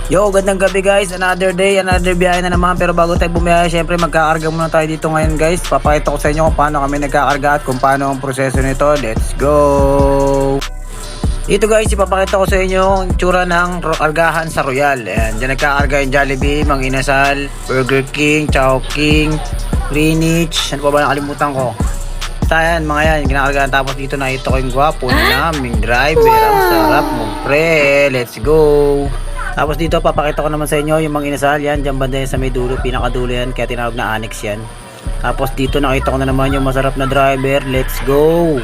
Yo, gandang gabi guys. Another day, another biyahe na naman. Pero bago tayo bumiyahe, syempre magkakarga muna tayo dito ngayon guys. Papakita ko sa inyo kung paano kami nagkakarga at kung paano ang proseso nito. Let's go! Dito guys, ipapakita ko sa inyo ang tsura ng argahan sa Royal. Ayan, dyan nagkakarga yung Jollibee, Mang Inasal, Burger King, Chowking, Greenwich. Ano pa ba nakalimutan ko? Ayan, mga yan, ginakargaan. Tapos dito nakita ko yung gwapo na naming driver. Ang sarap mo, pre. Let's go! Tapos dito papakita ko naman sa inyo yung Mang Inasal. Yan, dyan banda yan sa may dulo, pinakadulo yan, kaya tinawag na annex yan. Tapos dito nakita ko na naman yung masarap na driver. Let's go!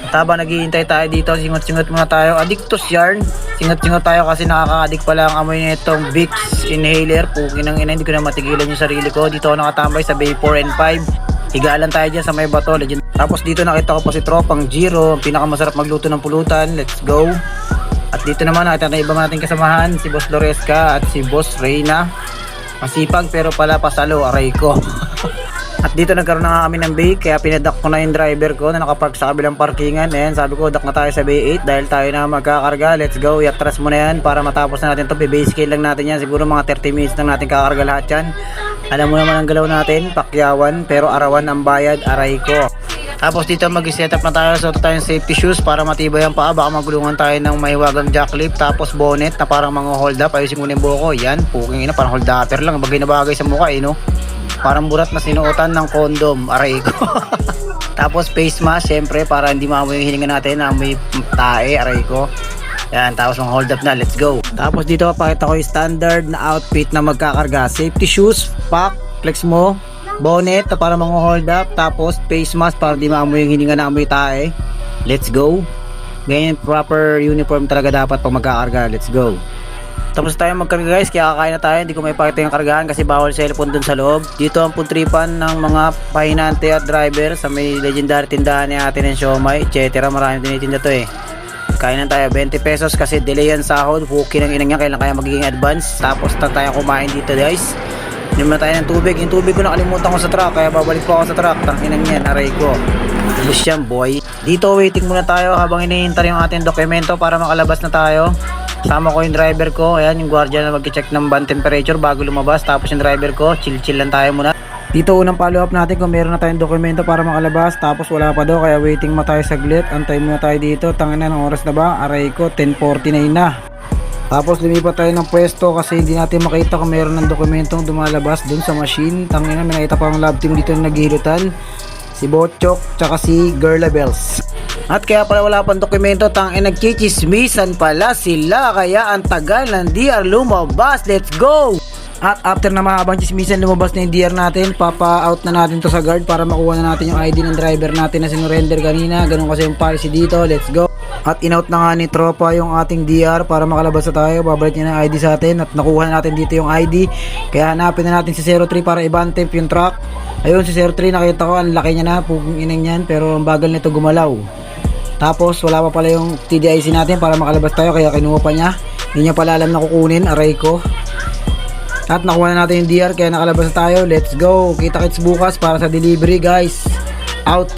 At habang naghihintay tayo dito, singot-singot muna tayo. Addictus yarn. Singot-singot tayo kasi nakaka-addict pala ang amoy nitong Vicks inhaler. Pukin ng ina, hindi ko na matigilan yung sarili ko. Dito ako nakatambay sa Bay 4 and 5. Higaan tayo dyan sa may bato. Legend. Tapos dito nakita ko pa si Tropang Giro, ang pinakamasarap magluto ng pulutan. Let's go! At dito naman nakita na iba nating kasamahan, si Boss Loresca at si Boss Reyna. Masipag pero pala pasalo, aray ko. At dito nagkaroon na kami ng bay, kaya pinadak ko na yung driver ko na nakapark sa kabilang parkingan. Ayan, sabi ko, dak na tayo sa Bay 8 dahil tayo na magkakarga. Let's go, iatras mo na yan para matapos na natin ito. Base scale lang natin yan, siguro mga 30 minutes lang natin kakarga lahat yan. Alam mo naman ang galaw natin, pakyawan pero arawan ang bayad, aray ko. Tapos dito mag-setup na tayo, suot tayong safety shoes para matibay ang paa, baka magulungan tayo ng mahiwagang jacklip. Tapos bonnet na parang mga hold up, ayusin muna yung buhok ko. Yan, puking ina, parang hold upper lang, bagay na bagay sa mukha no? Parang burat na sinuotan ng condom, aray ko. Tapos face mask, syempre para hindi maamoy yung hininga natin, amoy tae, aray ko. Yan, tapos mga hold up na, let's go. Tapos dito papakita ko yung standard na outfit na magkakarga. Safety shoes, pack, flex mo, bonnet na para mga hold up, tapos face mask para di maamoy yung hininga na amoy tae. Let's go. Ganyan proper uniform talaga dapat pag magkakarga. Let's go. Tapos tayo magkarga guys, kaya kakain na tayo. Hindi ko may pakita yung kargahan kasi bawal cellphone dun sa loob. Dito ang puntripan ng mga pahinante at driver sa may legendary tindahan ni Ate ng siomay, etc. Maraming tinitinda to eh. Kain na tayo, 20 pesos kasi delay yan sahod. Huki ng inang yan, kailan kaya magiging advance. Tapos tayo kumain dito guys. Inom na tayo ng tubig. Yung tubig ko nakalimutan ko sa truck, kaya babalik po ako sa truck. Tanginang yan, aray ko. Ubus yan boy. Dito waiting muna tayo habang hinihintay yung ating dokumento para makalabas na tayo. Sama ko yung driver ko. Ayan, yung guardia na mag-check ng van temperature bago lumabas. Tapos yung driver ko, chill-chill lang tayo muna. Dito unang follow up natin kung meron na tayong dokumento para makalabas. Tapos wala pa daw, kaya waiting mo tayo saglit. Antay muna tayo dito. Tangin na, ng oras na ba? Aray ko, 10:49 na. Tapos lumipat tayo ng pwesto kasi hindi natin makita kung meron ng dokumentong dumalabas dun sa machine. Tangin na, may nakita pa ang lab team dito na naghihilutan. Si Botchok, tsaka si Girla Bells. At kaya pala wala pang dokumento, tangin nagchichismisan pala sila. Kaya ang tagal ng DR lumabas. Let's go! At after na mahabang chismisan, lumabas na yung DR natin. Papa-out na natin to sa guard para makuha na natin yung ID ng driver natin na sinurrender kanina. Ganun kasi yung policy dito. Let's go! At in-out na nga ni Tropa yung ating DR para makalabas na tayo. Babalik niya na ID sa atin at nakuha na natin dito yung ID. Kaya hanapin na natin si 03 para i-bantemp yung truck. Ayun, si 03 nakita ko, ang laki niya na, puking inang yan, pero ang bagal nito gumalaw. Tapos wala pa pala yung TDIC natin para makalabas tayo, kaya kinuha pa niya. Hindi niya pala alam na kukunin, aray ko. At nakuha na natin yung DR, kaya nakalabas na tayo. Let's go, kita-kits bukas para sa delivery guys. Out.